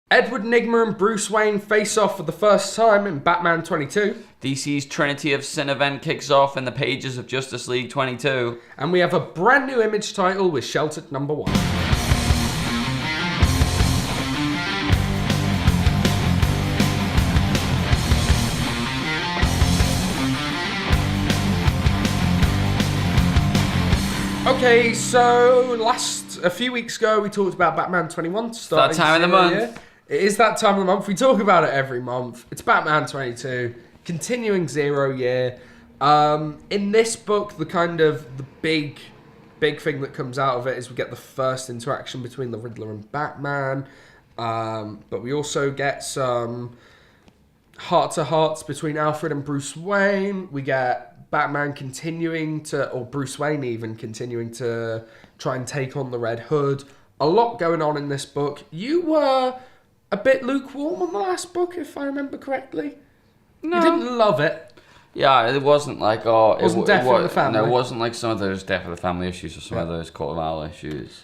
Edward Nygma and Bruce Wayne face off for the first time in Batman 22. DC's Trinity of Sin event kicks off in the pages of Justice League 22. And we have a brand new Image title with Sheltered number 1. Okay, so a few weeks ago we talked about Batman 21 starting that time of the month. Year. It is that time of the month. We talk about it every month. It's Batman 22, continuing 0 year. In this book, the big thing that comes out of it is we get the first interaction between the Riddler and Batman. But we also get some heart-to-hearts between Alfred and Bruce Wayne. We get Batman or Bruce Wayne even continuing to try and take on the Red Hood. A lot going on in this book. You were a bit lukewarm on the last book, if I remember correctly. No. You didn't love it. Yeah, it wasn't like, it wasn't Death of the Family. No, it wasn't like some of those Death of the Family issues or some of those Court of Owl issues.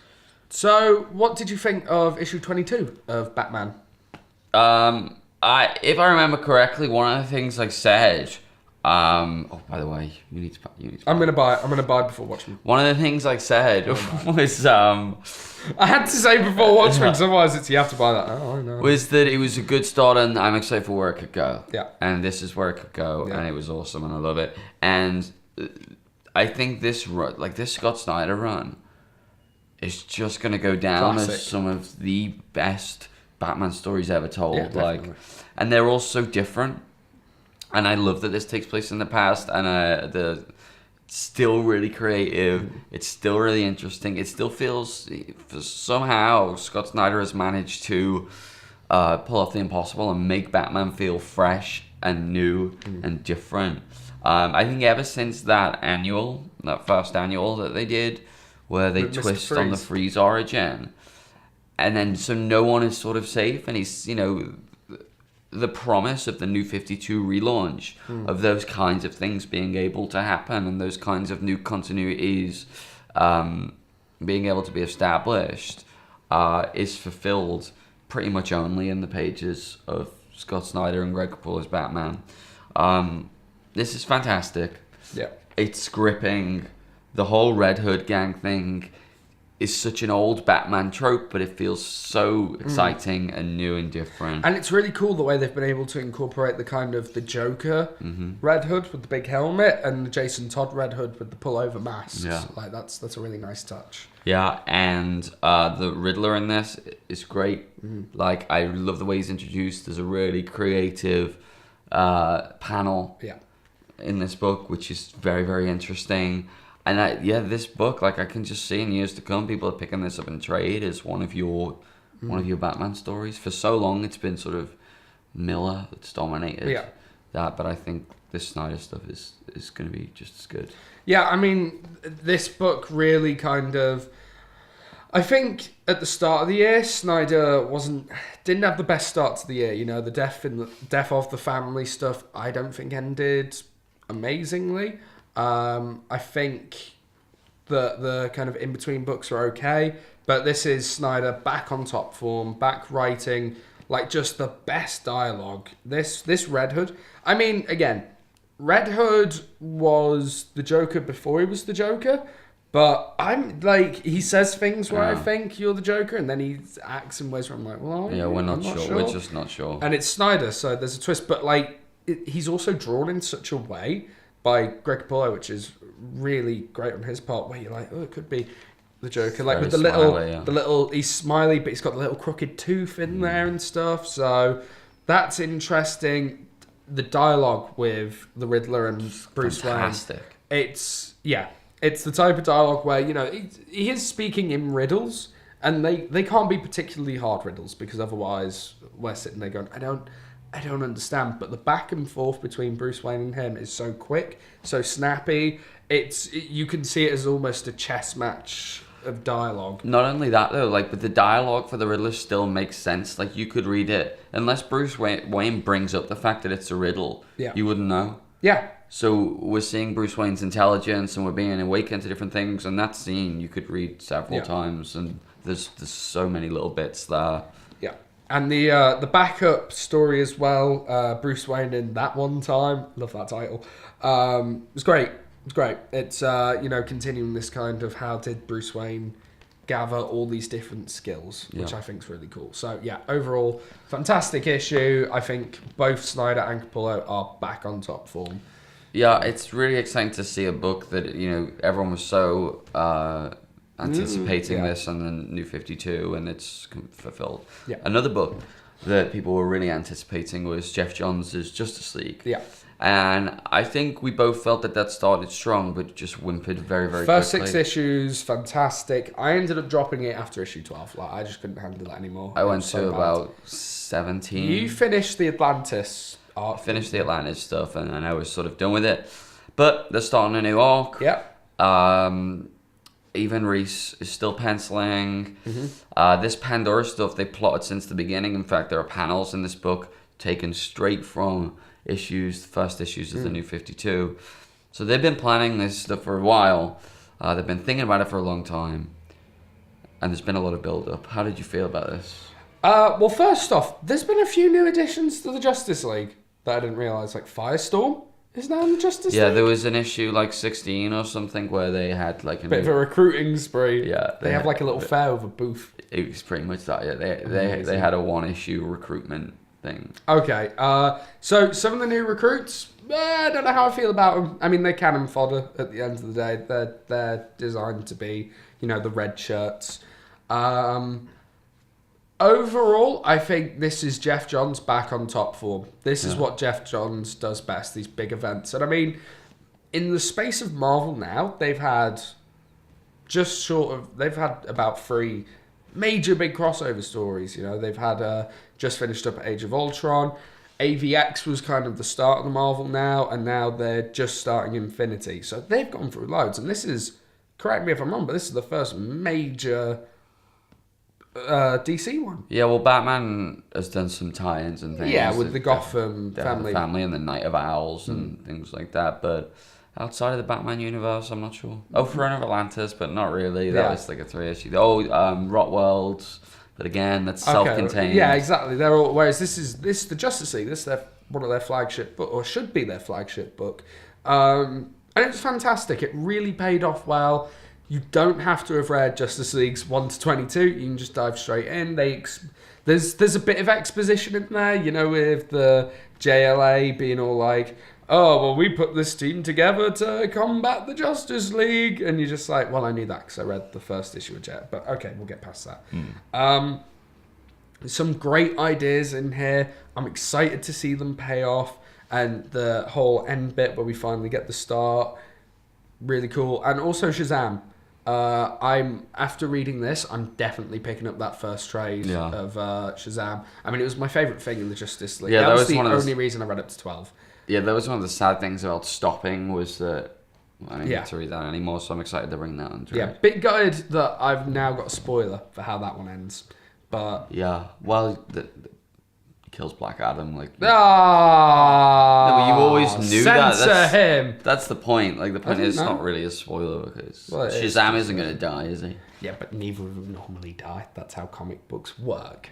So, what did you think of issue 22 of Batman? If I remember correctly, one of the things I said, by the way, you need to I'm gonna buy it. I'm gonna buy it before watching. One of the things I said was, I had to say before watching, because otherwise you have to buy that. Oh, I know. Was that it was a good start, and I'm excited for where it could go. Yeah. And this is where it could go, and it was awesome, and I love it. And I think this Scott Snyder run is just gonna go down Classic. as some of the best Batman stories ever told. Yeah, and they're all so different. And I love that this takes place in the past, and it's still really creative. It's still really interesting. It still feels somehow Scott Snyder has managed to pull off the impossible and make Batman feel fresh and new and different. I think ever since that first annual that they did, where they twist on the Freeze origin, and then so no one is sort of safe, and he's the promise of the New 52 relaunch, of those kinds of things being able to happen, and those kinds of new continuities being able to be established, is fulfilled pretty much only in the pages of Scott Snyder and Greg Capullo's Batman. This is fantastic. Yeah. It's gripping. The whole Red Hood gang thing is such an old Batman trope, but it feels so exciting and new and different. And it's really cool the way they've been able to incorporate the kind of the Joker Red Hood with the big helmet and the Jason Todd Red Hood with the pullover masks. Yeah. Like that's a really nice touch. Yeah, and the Riddler in this is great. Like, I love the way he's introduced. There's a really creative panel in this book, which is very, very interesting. And this book, I can just see in years to come, people are picking this up in trade as one of your Batman stories. For so long, it's been sort of Miller that's dominated that, but I think this Snyder stuff is going to be just as good. Yeah, I mean, this book really I think at the start of the year, Snyder didn't have the best start to the year. You know, the death of the family stuff, I don't think ended amazingly. I think that the kind of in-between books are okay, but this is Snyder back on top form, back writing, just the best dialogue. This Red Hood, I mean, again, Red Hood was the Joker before he was the Joker, but I'm he says things where I think you're the Joker, and then he acts in ways where I'm like, well, we're not sure. We're just not sure. And it's Snyder, so there's a twist, but he's also drawn in such a way by Greg Capullo, which is really great on his part, where you're like, oh, it could be the Joker, with the little, he's smiley, but he's got the little crooked tooth in there and stuff. So that's interesting. The dialogue with the Riddler and Bruce Wayne, it's the type of dialogue where he is speaking in riddles, and they can't be particularly hard riddles, because otherwise we're sitting there going, I don't understand, but the back and forth between Bruce Wayne and him is so quick, so snappy. You can see it as almost a chess match of dialogue. Not only that though, but the dialogue for the Riddler still makes sense. You could read it unless Bruce Wayne brings up the fact that it's a riddle. Yeah. You wouldn't know. Yeah. So we're seeing Bruce Wayne's intelligence, and we're being awakened to different things, and that scene you could read several times, and there's so many little bits there. Yeah. And the backup story as well, Bruce Wayne in That One Time, love that title. It was great. It's great. It's continuing this kind of how did Bruce Wayne gather all these different skills, which I think is really cool. So yeah, overall, fantastic issue. I think both Snyder and Capullo are back on top form. Yeah, it's really exciting to see a book that everyone was so anticipating this on the New 52, and it's fulfilled. Yeah. Another book that people were really anticipating was Jeff Johns' Justice League. Yeah. And I think we both felt that started strong, but just whimpered very, very First quickly. 6 issues, fantastic. I ended up dropping it after issue 12. Like, I just couldn't handle that anymore. I went to about 17. You finished the Atlantis arc. Finished the Atlantis stuff, and I was sort of done with it. But they're starting a new arc. Yep. Even Reese is still penciling. Mm-hmm. This Pandora stuff they plotted since the beginning. In fact, there are panels in this book taken straight from first issues of the New 52. So they've been planning this stuff for a while. They've been thinking about it for a long time. And there's been a lot of build-up. How did you feel about this? Well, first off, there's been a few new additions to the Justice League that I didn't realise. Like Firestorm is now in the Justice League. Yeah, there was an issue like 16 or something where they had like a bit of a recruiting spree. Yeah. They have like a little fair with a booth. It was pretty much that, yeah. They had a one-issue recruitment thing. Okay, so some of the new recruits, I don't know how I feel about them. I mean, they're cannon fodder at the end of the day. They're designed to be, the red shirts. Overall, I think this is Jeff Johns back on top form. This is what Jeff Johns does best, these big events. And I mean, in the space of Marvel now, they've had about 3 major big crossover stories. They've had just finished up Age of Ultron. AVX was kind of the start of the Marvel now, and now they're just starting Infinity. So they've gone through loads, and this is, correct me if I'm wrong, but this is the first major DC one. Yeah, well, Batman has done some tie-ins and things. Yeah, with the Gotham family and the Night of Owls and things like that, but outside of the Batman universe, I'm not sure. Oh, Throne of Atlantis, but not really. That was like a 3-issue. Oh, Rotwells, but again, that's self-contained. Yeah, exactly. They're all. Whereas this is the Justice League. This is one of their flagship book, or should be their flagship book. And it was fantastic. It really paid off well. You don't have to have read Justice Leagues 1 to 22. You can just dive straight in. There's a bit of exposition in there, with the JLA being all like, oh, well, we put this team together to combat the Justice League. And you're just like, well, I knew that because I read the first issue of Jet. But okay, we'll get past that. Some great ideas in here. I'm excited to see them pay off. And the whole end bit where we finally get the start, really cool. And also Shazam. After reading this, I'm definitely picking up that first trade of Shazam. I mean, it was my favourite thing in the Justice League. Yeah, that was the only reason I read up to 12. Yeah, that was one of the sad things about stopping was that I don't get to read that anymore, so I'm excited to bring that on. Yeah, bit gutted that I've now got a spoiler for how that one ends. But yeah, well, kills Black Adam. Like, no, but you always knew that. Censor him. That's the point. Like, the point is it's not really a spoiler because Shazam isn't going to die, is he? Yeah, but neither of them normally die. That's how comic books work.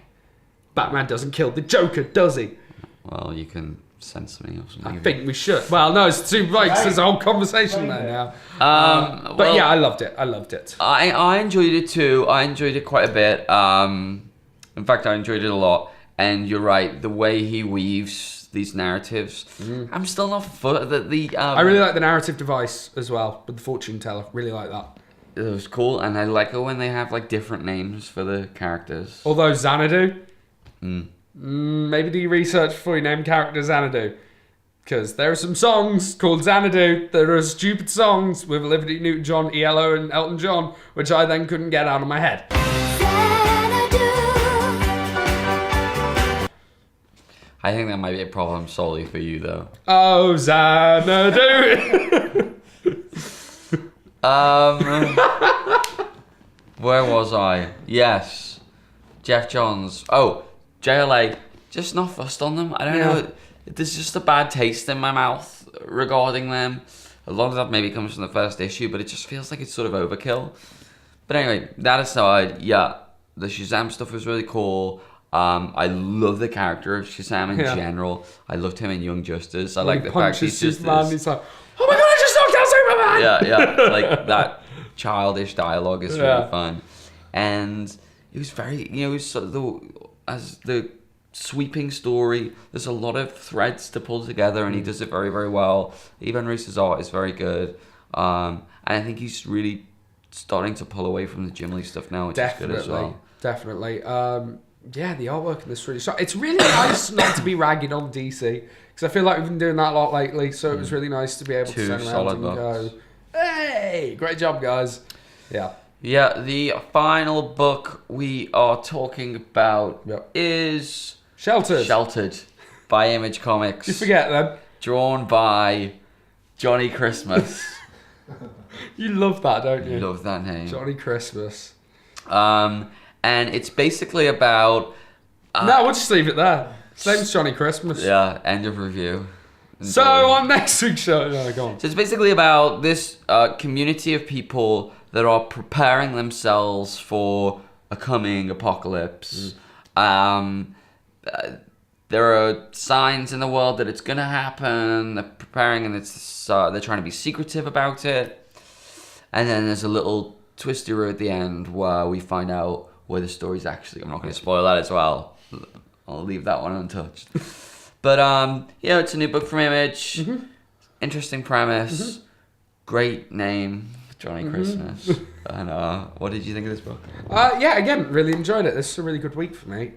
Batman doesn't kill the Joker, does he? Well, you can censor me or something. I think we should. Well, no, it's too right. There's a whole conversation there now. But yeah, I loved it. I enjoyed it too. I enjoyed it quite a bit. In fact, I enjoyed it a lot. And you're right, the way he weaves these narratives, I'm still not I really like the narrative device as well with the fortune teller. Really like that. It was cool, and I like it when they have like different names for the characters. Although Xanadu, maybe do your research before you name character Xanadu, because there are some songs called Xanadu that are stupid songs with Olivia Newton-John, ELO, and Elton John, which I then couldn't get out of my head. I think that might be a problem solely for you, though. Oh, Xanadu! Where was I? Yes. Jeff Johns. Oh, JLA. Just not fussed on them. I don't know. There's just a bad taste in my mouth regarding them. A lot of that maybe comes from the first issue, but it just feels like it's sort of overkill. But anyway, that aside, yeah, the Shazam stuff was really cool. I love the character of Shazam in general. I loved him in Young Justice. I like the fact he's just Superman. He's like, oh my god, I just knocked out Yeah, Superman. yeah. Like that childish dialogue is really fun, and it was very, it was sort of as the sweeping story. There's a lot of threads to pull together, and he does it very, very well. Ivan Reis's art is very good, and I think he's really starting to pull away from the Jim Lee stuff now, which is good as well. Definitely. Yeah, the artwork in this really shot. It's really nice not to be ragging on DC, because I feel like we've been doing that a lot lately, so it was really nice to be able to turn around and go, hey, great job, guys. Yeah. Yeah, the final book we are talking about is Sheltered by Image Comics. You forget them. Drawn by Johnny Christmas. You love that, don't you? You love that name. Johnny Christmas. And it's basically about... no, we'll just leave it there. His name's Johnny Christmas. Yeah, end of review. Enjoy. So on next week's show... No, go on. So it's basically about this community of people that are preparing themselves for a coming apocalypse. There are signs in the world that it's going to happen. They're preparing, and they're trying to be secretive about it. And then there's a little twister at the end where we find out where the story's actually... I'm not going to spoil that as well. I'll leave that one untouched. But it's a new book from Image. Interesting premise. Great name, Johnny Christmas. And what did you think of this book? Yeah, again, really enjoyed it. This is a really good week for me.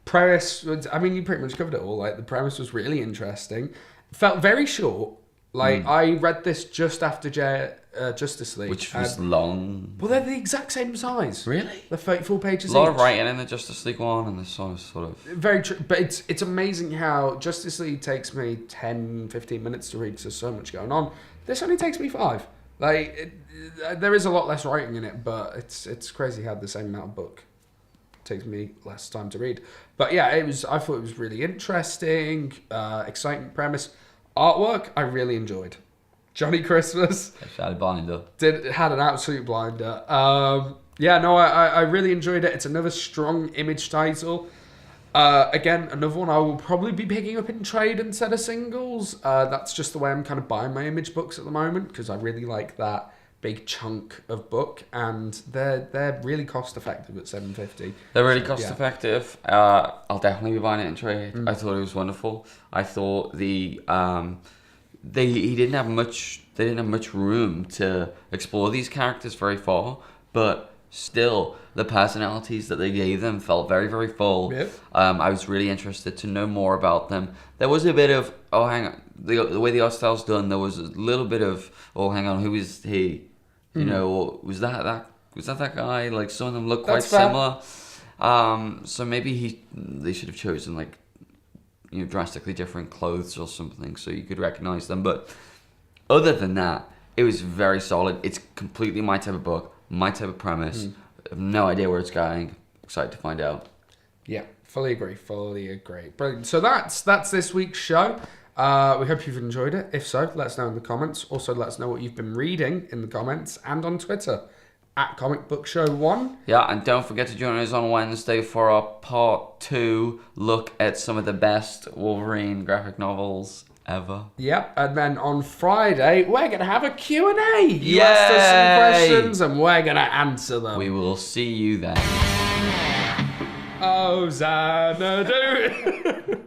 Premise, you pretty much covered it all. Like, the premise was really interesting. Felt very short. Like, I read this just after Justice League. Which was long. Well, they're the exact same size. Really? They're 34 pages each. A lot of writing in the Justice League one, and this one is sort of... Very true. But it's amazing how Justice League takes me 10, 15 minutes to read, because there's so much going on. This only takes me 5. Like, there is a lot less writing in it, but it's crazy how the same amount of book takes me less time to read. But yeah, I thought it was really interesting, exciting premise. Artwork, I really enjoyed. Johnny Christmas had an absolute blinder. I really enjoyed it. It's another strong Image title. Again, another one I will probably be picking up in trade instead of singles. That's just the way I'm kind of buying my Image books at the moment, because I really like that big chunk of book, and they're really cost effective at $7.50. They're really cost effective. I'll definitely be buying it in trade. I thought it was wonderful. I thought they didn't have much room to explore these characters very far, but still the personalities that they gave them felt very, very full. Yep. I was really interested to know more about them. There was a bit of, oh hang on, the way the art style's done, there was a little bit of, oh hang on, who is he? You know, was that guy? Like, some of them look quite similar. So maybe they should have chosen, like, drastically different clothes or something so you could recognize them. But other than that, it was very solid. It's completely my type of book, my type of premise. I have no idea where it's going. Excited to find out. Yeah, fully agree. Brilliant. So that's this week's show. We hope you've enjoyed it. If so, let us know in the comments. Also, let us know what you've been reading in the comments and on Twitter @ComicBookShow1. Yeah, and don't forget to join us on Wednesday for our part 2 look at some of the best Wolverine graphic novels ever. Yep, and then on Friday, we're going to have a Q&A. You asked us some questions, and we're going to answer them. We will see you then. Oh, Xanadu.